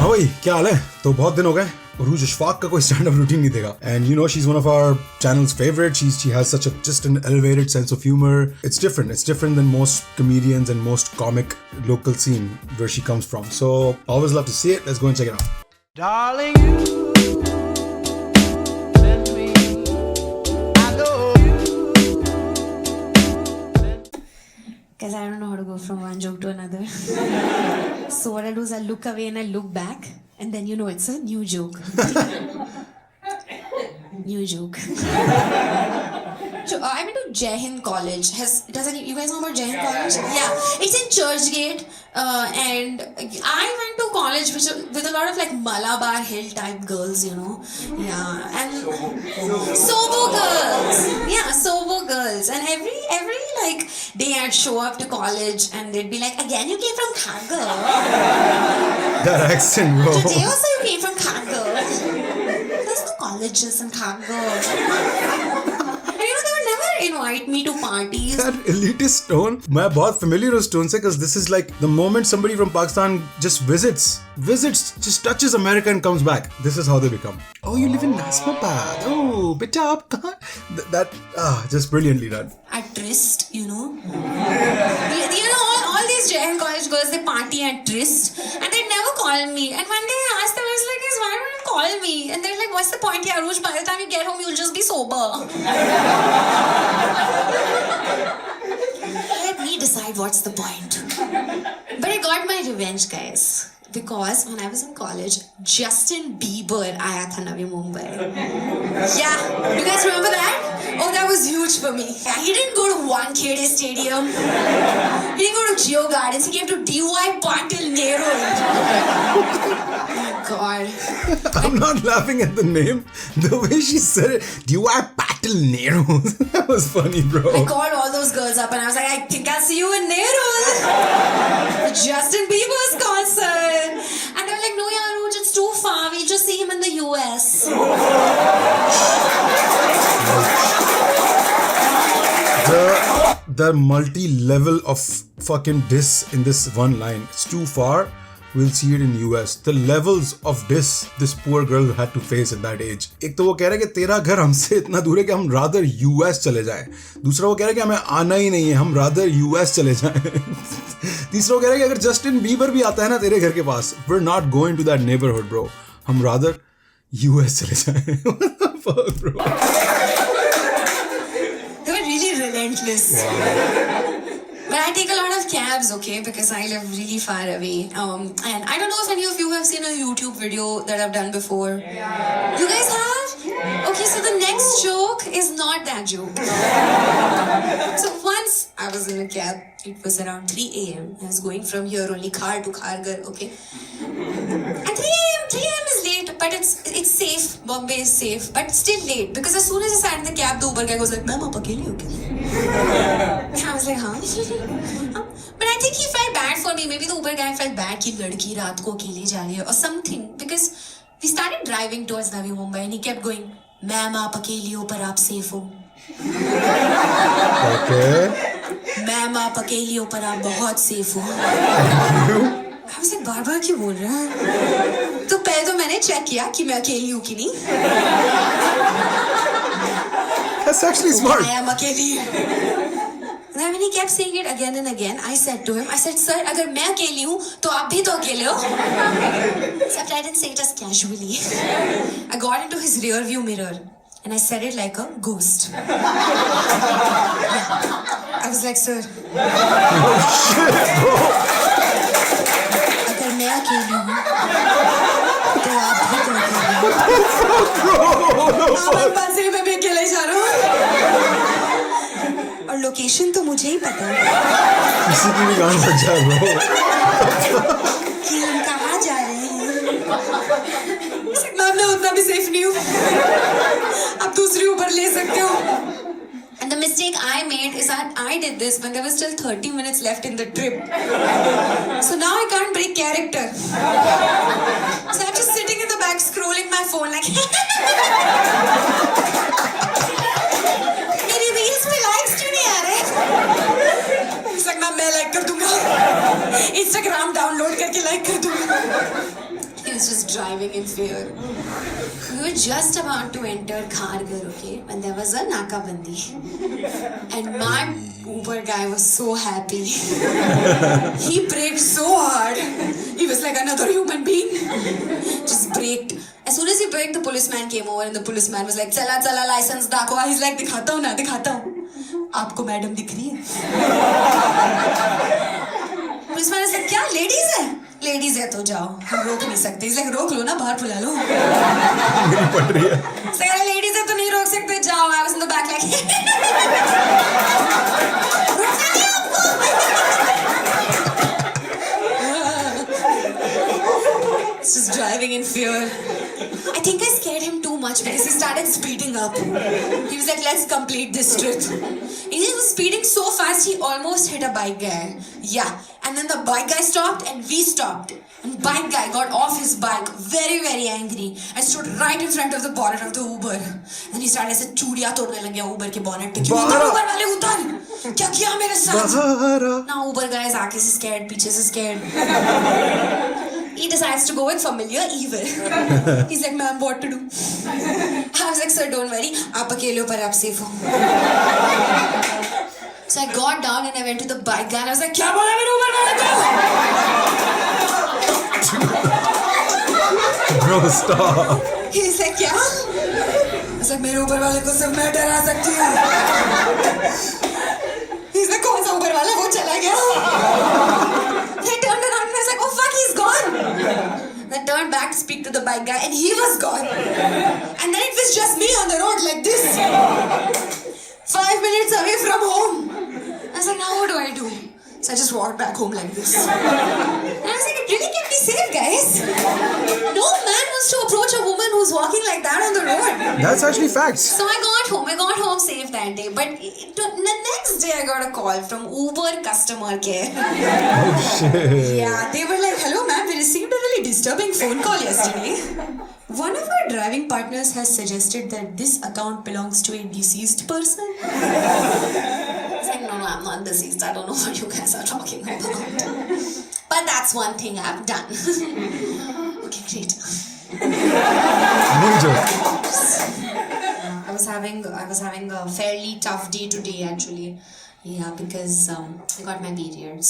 हाँ भाई, क्या हाल है? तो बहुत दिन हो गए उरूज अशफाक का कोई स्टैंड अप रूटीन नहीं देखा. And you know she's one of our channel's favorites. She has such a just an elevated sense of humor. It's different. It's different than most comedians and most comic local scene where she comes from. So always love to see it. Let's go and check it out. Darling, you send me, I know you. Because I don't know how to go from one joke to another. So what I do is I look away and I look back, and then you know it's a new joke. New joke. So I went to Jai Hind College. You guys know about Jai Hind College? Yeah, it's in Churchgate, and I went to college with a lot of like Malabar Hill type girls, you know. Yeah, and sober girls. Yeah, sober girls. And every like day I'd show up to college and they'd be like, "Again, you came from Kharghar." That accent, bro. Today also you came from Kharghar. There's no colleges in Kharghar. And you know, they would never invite me to parties. That elitist tone, मैं बहुत familiar उस tone से, because this is like the moment somebody from Pakistan just visits, just touches America and comes back. This is how they become. Oh, you live in Nasmabad. Oh, beta, aap kahan? Just brilliantly done. At Tryst, you know. You know, all these Jai Hind College girls, they party at Tryst, and they'd never call me. And one day I asked them, I was like, "Guys, why don't you call me?" And they're like, "What's the point, yeah, Uruj? By the time you get home, you'll just be sober." Let me decide what's the point. But I got my revenge, guys. Because when I was in college, Justin Bieber आया था Navi Mumbai. Yeah, you guys remember that? Oh, that was huge for me. Yeah, he didn't go to Wankhede Stadium. He didn't go to Geo Gardens. He came to D.Y. Patil Nehru. Oh my God. I'm not laughing at the name. The way she said it, D.Y. Patil Nehru. That was funny, bro. I called all those girls up and I was like, "I think I'll see you in Nehru. Justin Bieber's concert." And they were like, "No, yeah, Uruj, it's too far. We'll just see him in the US." The multi-level of fucking diss in this one line. It's too far. We'll see it in US. The levels of diss this poor girl had to face at that age. एक तो वो कह रहा है कि तेरा घर हमसे इतना दूर है कि हम rather US चले जाएं. दूसरा वो कह रहा है कि हमें आना ही नहीं है, हम rather US चले जाएं. तीसरा वो कह रहा है कि अगर जस्टिन बीबर भी आता है ना तेरे घर के पास, we're not going to that neighborhood, bro. हम rather US चले जाएं. What the fuck, bro? They were really relentless. Wow. But I take a lot of cabs, okay, because I live really far away. And I don't know if any of you have seen a YouTube video that I've done before. You guys have? Okay, so the next joke is not that joke. So once I was in a cab. It was around 3 a.m. I was going from here only car to Kharghar, okay? And 3 a.m. is late, but it's safe. Bombay is safe, but still late. Because as soon as I sat in the cab, the Uber guy was like, "Ma'am, aap akeli ho kya?" And I was like, "Huh?" But I think he felt bad for me. Maybe the Uber guy felt bad कि लड़की रात को अकेले जा रही है or something. Because we started driving towards Navi Mumbai and he kept going, "Ma'am, आप अकेली हो पर आप safe हो." Okay. मैम आप अकेली हो पर आप बहुत सेफ हो. हमसे बार बार क्यों बोल रहा है? तो पहले तो मैंने चेक किया कि मैं अकेली हूँ कि नहीं. That's actually smart. I am अकेली. Then when he kept saying it again and again, I said to him, I said, "Sir, अगर मैं अकेली हूँ तो आप भी तो अकेले हो." Except I didn't say it as casually. I got into his rear view mirror. And I said it like a ghost. Yeah. I was like, "Sir." Oh shit, bro. अगर मैं अकेली हूँ तो आप भी तो अकेले हो. Bro, बाज़ार में भी अकेले जा रहा हूँ. और लोकेशन तो मुझे ही पता है. किसी की भी गान बज जाए, bro. कि हम कहाँ जा रहे हैं. मैं उतना भी सेफ नहीं हूँ. आप दूसरी ऊपर ले सकते हो. And the mistake I made is that I did this when there was still 30 minutes left in the trip. So now I can't break character. So I'm just sitting in the back scrolling my phone like मेरी reels पे likes क्यों नहीं आ रहे? It's like मैं like कर दूंगा. Instagram download करके like कर दूंगा. He's just driving in fear. We were just about to enter Kharghar, okay, when there was a nakabandi. And my Uber guy was so happy. He braked so hard. He was like another human being. Just braked. As soon as he braked, the policeman came over and the policeman was like, "Chala chala, license dakho." He's like, "Dikhata hu na, dikhata hu." "Aapko madam dikh rahi hai?" Policeman is like, "Kya ladies hai?" "Ladies hai to jao, hum rok nahi sakte." He's like, "Rok lo na, bahar बुला लो." मेरी पड़ रही है. So ladies hai to nahi rok sakte, jao. I was in the back like "Rokna nahi aapko." It's just driving in fear. I think I scared him too much because he started speeding up. He was like, "Let's complete this trip." And he was speeding so fast, he almost hit a bike guy. Yeah. And then the bike guy stopped and we stopped. And bike guy got off his bike very, very angry and stood right in front of the bonnet of the Uber. Then he started ऐसे चूड़ियाँ तोड़ने लग गया Uber के bonnet पे. "उतर Uber वाले उतर! क्या किया मेरे साथ?" Now Uber guy is आगे से scared, पीछे से scared. He decides to go with familiar evil. He's like, "Ma'am, what to do?" I was like, "Sir, don't worry. आप अकेले हो पर आप safe हो." So I got down and I went to the bike guy and I was like, "क्या बोला मेरे Uber वाले को?" Bro, stop. He's like, "क्या?" I was like, "मेरे Uber वाले को सिर्फ मैं डरा सकती हूँ." He's like, "कौन सा Uber वाला? वो चला गया." I turned around and I was like, "Oh fuck, he's gone." I turned back to speak to the bike guy and he was gone. And then it was just me on the road like this. 5 minutes away from home. I was like, "Now what do I do?" So I just walked back home like this. And I was like, "It really can be safe, guys. No man wants to approach a woman who's walking like that on the road." That's actually facts. So I got home safe that day. But the next day I got a call from Uber customer care. Oh shit. Yeah, they were like, "Hello ma'am, we received a really disturbing phone call yesterday. One of our driving partners has suggested that this account belongs to a deceased person." I was like, "No, I'm not deceased. I don't know what you guys are talking about." But that's one thing I've done. Okay, great. No joke. I was having a fairly tough day today actually. Yeah, because I got my periods.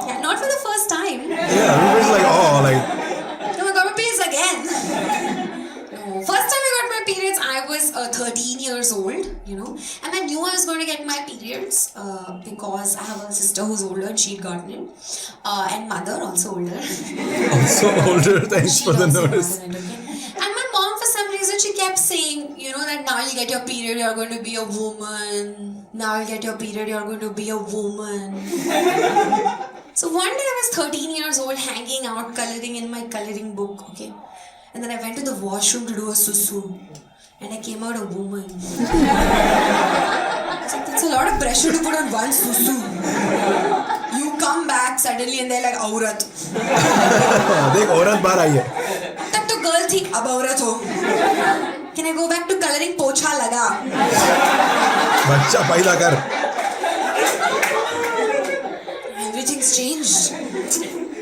Yeah, not for the first time. Yeah, everybody's like, oh, like. No, I got my periods again. No, first time I got my periods, I was 13 years old, you know, and I knew I was going to get my periods because I have a sister who's older and she'd gotten it, and mother also older. Also older, thanks for the notice. And my mom, for some reason, she kept saying, you know, that now you get your period, you're going to be a woman. Now you get your period, you're going to be a woman. So one day I was 13 years old, hanging out, coloring in my coloring book, okay? And then I went to the washroom to do a susu. And I came out a woman. It's like, that's a lot of pressure to put on one susu. You come back suddenly and they're like, "Aurat." देख औरत बाहर आई है. तब तो girl थी, अब औरत हो. Can I go back to coloring? पोछा लगा. बच्चा पैदा कर. Everything's changed.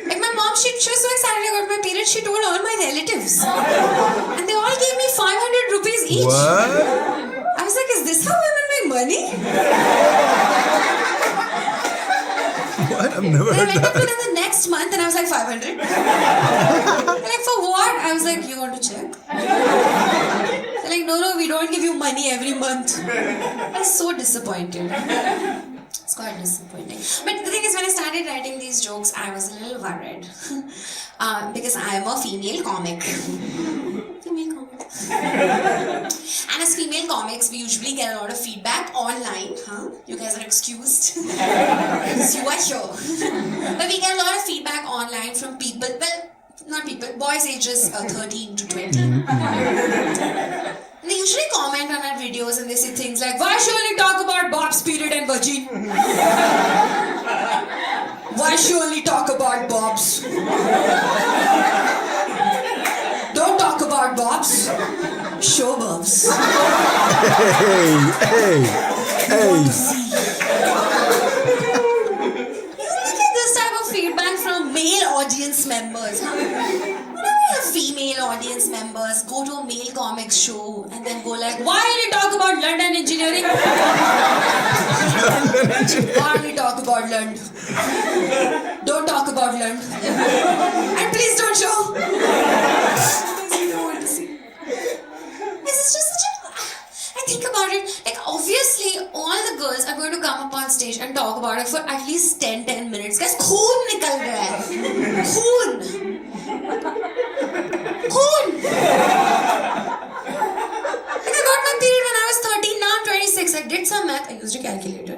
Like my mom, she was so excited I got my period. She told all my relatives, and they all gave me 500 rupees each. What? I was like, "Is this how women make money?" What? I've never Then I heard went up to that. them the next month and I was like, 500. They're like, "For what?" I was like, "You want to check?" They're like, "No, we don't give you money every month." I was so disappointed. It's quite disappointing. But the thing is, when I started writing these jokes, I was a little worried. Because I am a female comic. Female comic. And as female comics, we usually get a lot of feedback online. Huh? You guys are excused. Because you are here. But we get a lot of feedback online from people, well, not people, boys ages 13 to 20. And they usually comment on our videos and they say things like, "Why she only talk about Bob's period and vagine? Why she only talk about Bob's? Don't talk about Bob's. Show Bob's." Hey. Look at this type of feedback from male audience members, huh? members go to a male comics show and then go like, why will you talk about London engineering? Why will you talk about London? Don't talk about London. And please don't show. You don't want to see. This is just such a... I think about it, like obviously all the girls are going to come up on stage and talk about it for at least 10 minutes. Guys, खून निकल रहा है. खून. खून. Like I got my period when I was 13, now I'm 26. I did some math, I used a calculator.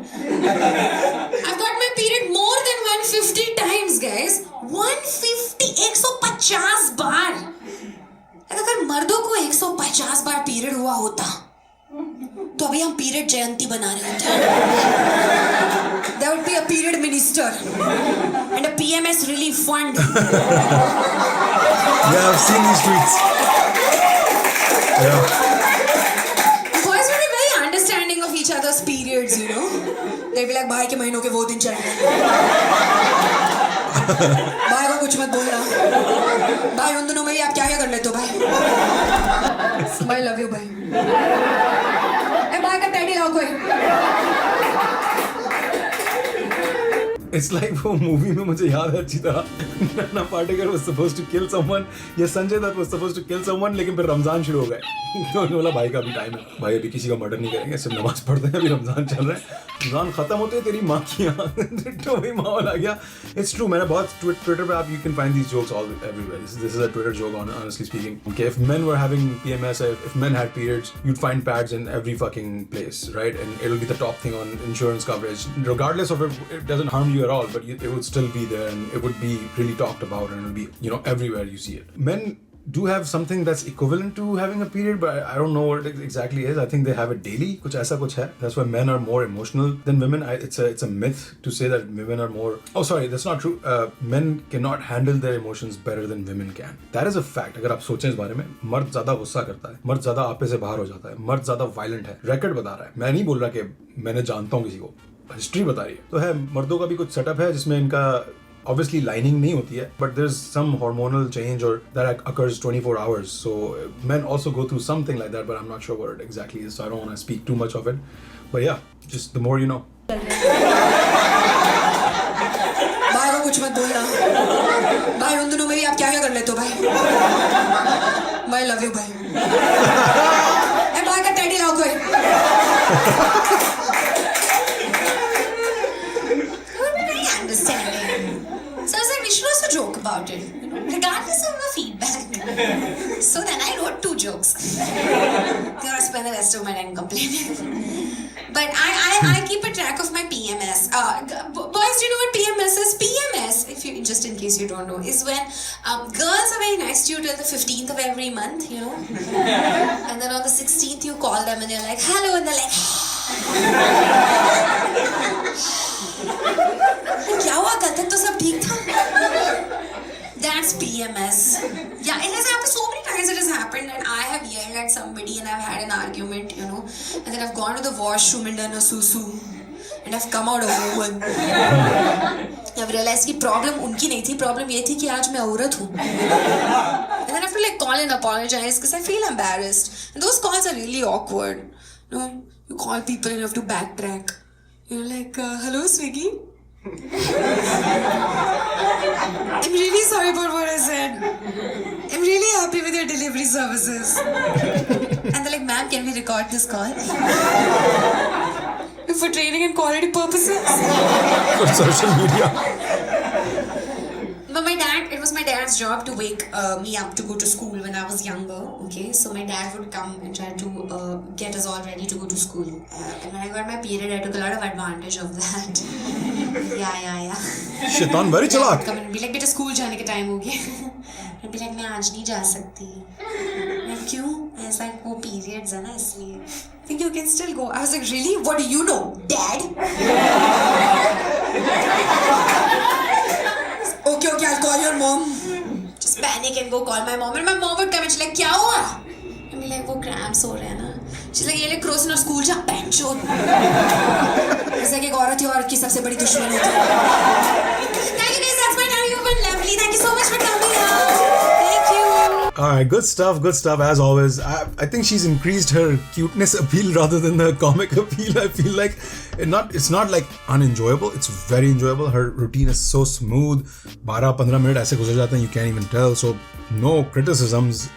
I've got my period more than 150 times, guys. 150, 150 बार. अगर मर्दों को 150 बार period हुआ होता तो अभी हम पीरियड जयंती बना रहे होते. There would be a period minister and a PMS relief fund. Yeah, I've seen these tweets. Yeah. Boys would be very understanding of each other's periods, you know. They'd be like, भाई के महीनों के वो दिन चल रहे हैं. भाई को कुछ मत बोलना. भाई उन दिनों में ही आप क्या कर लेते हो भाई? भाई love you भाई. भाई का टैडी लाओ कोई. It's like वो मूवी में मुझे याद है अच्छी तरह Nana Patekar was supposed to kill someone या Sanjay Dutt was supposed to kill someone लेकिन फिर रमजान शुरू हो गए तो उन्होंने बोला भाई का अभी टाइम है, भाई अभी किसी का मर्डर नहीं करेंगे, सिर्फ नमाज पढ़ते हैं, अभी रमजान चल रहा है, रमजान खत्म होते है तेरी माँ की आँख तो वही माहौल आ गया. It's true, मैंने बहुत ट्विटर पे आप you can find these jokes all everywhere. This is a Twitter joke honestly speaking. Okay, if men were having PMS, if men had periods, you'd find pads in every fucking place, right? And it'll be the top thing on insurance coverage, regardless of if it doesn't harm you at all, but it would still be there and it would be really talked about and it'll be, you know, everywhere you see it. Men do have something that's equivalent to having a period, but I don't know what it exactly is. I think they have it daily. Kuch aisa kuch hai. That's why men are more emotional than women. It's a myth to say that women are more... Oh, sorry, that's not true. Men cannot handle their emotions better than women can. That is a fact. अगर आप सोचें इस बारे में, मर्द ज़्यादा गुस्सा करता है, मर्द ज़्यादा आपे से बाहर हो जाता है, मर्द ज़्यादा वायलेंट है. रेकॉर्ड बता रहा है. मैं नहीं बोल रहा कि मैंने जानता हूँ किसी को. हिस्ट्री बता रही है. तो है, मर्दों का भी कुछ सेटअप है जिसमें इनका obviously lining नहीं होती है, but there's some hormonal change or that occurs 24 hours. So men also go through something like that, but I'm not sure what it exactly is. So I don't want to speak too much of it. But yeah, just the more you know. भाई को कुछ मत बोलना. भाई उन दिनों में ही आप क्या कर लेते हो भाई? भाई love you भाई. भाई का टैडी लाओ कोई. So I was like, we should also joke about it, you know, regardless of the feedback. So then I wrote 2 jokes. Then I spent the rest of my time complaining. But I keep a track of my PMS. Boys, do you know what PMS is? PMS, if you just in case you don't know, is when girls are very nice to you till the 15th of every month, you know. And then on the 16th you call them and they're like, hello, and they're like, क्या हुआ कल तक तो सब ठीक था? That's PMS. Yeah, it has happened so many times. It has happened that I have yelled at somebody and I've had an argument, you know, and then I've gone to the washroom and done a susu and I've come out a woman. I've realized कि problem उनकी नहीं थी, problem ये थी कि आज मैं औरत हूँ. And then I have to like call and apologize because I feel embarrassed. And those calls are really awkward. You know, you call people and you have to backtrack. You're like, hello, Swiggy. I'm really sorry about what I said. I'm really happy with your delivery services. And they're like, ma'am, can we record this call? For training and quality purposes. For social media. But it was my dad's job to wake me up to go to school when I was younger. Okay, so my dad would come and try to get us all ready to go to school. And when I got my period, I took a lot of advantage of that. Yeah. Shaitan very chalak. Come and be like, बेटा school जाने का time हो गया. And be like, मैं आज नहीं जा सकती. मैं क्यों? ऐसा वो periods है ना इसलिए. I think you can still go. I was like, really? What do you know, Dad? Okay, I'll call your mom. Just panic and go call my mom. And my mom would come and she's like, क्या हुआ? And be like, वो cramps हो रहे हैं ना. She's like, ये ले cross ना school जा, pension. ऐसा कि एक औरत ही औरत की सबसे बड़ी दुश्मन होती है. Thank you guys, that's my time. You've been lovely. Thank you so much for coming out. Thank you. Alright, good stuff as always. I think she's increased her cuteness appeal rather than the comic appeal. I feel like it's not like unenjoyable, it's very enjoyable. Her routine is so smooth. 12-15 minute ऐसे गुजर जाते हैं, you can't even tell. So no criticisms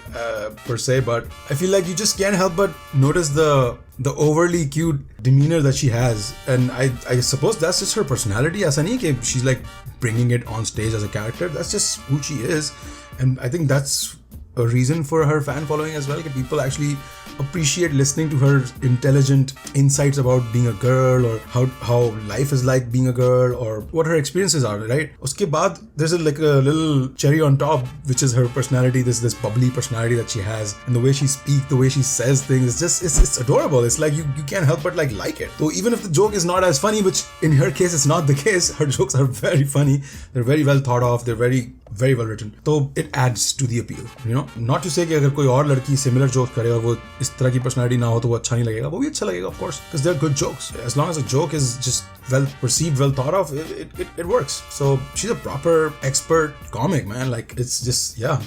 per se, but I feel like you just can't help but notice the overly cute demeanor that she has, and I suppose that's just her personality. ऐसा नहीं है कि she's like bringing it on stage as a character. That's just who she is, and I think that's a reason for her fan following as well. That people actually appreciate listening to her intelligent insights about being a girl, or how life is like being a girl, or what her experiences are, right? Uske baad, there's a little cherry on top, which is her personality, this bubbly personality that she has, and the way she speaks, the way she says things, it's adorable. It's like you can't help but like it. So even if the joke is not as funny, which in her case is not the case, her jokes are very funny, they're very well thought of, they're very well written. So it adds to the appeal, you know. Not to say कि अगर कोई और लड़की similar jokes करे और वो इस तरह की personality ना हो तो वो अच्छा नहीं लगेगा, वो भी अच्छा लगेगा, of course, because they're good jokes. As long as a joke is just well perceived, well thought of, it works. So she's a proper expert comic, man. Like, it's just, yeah,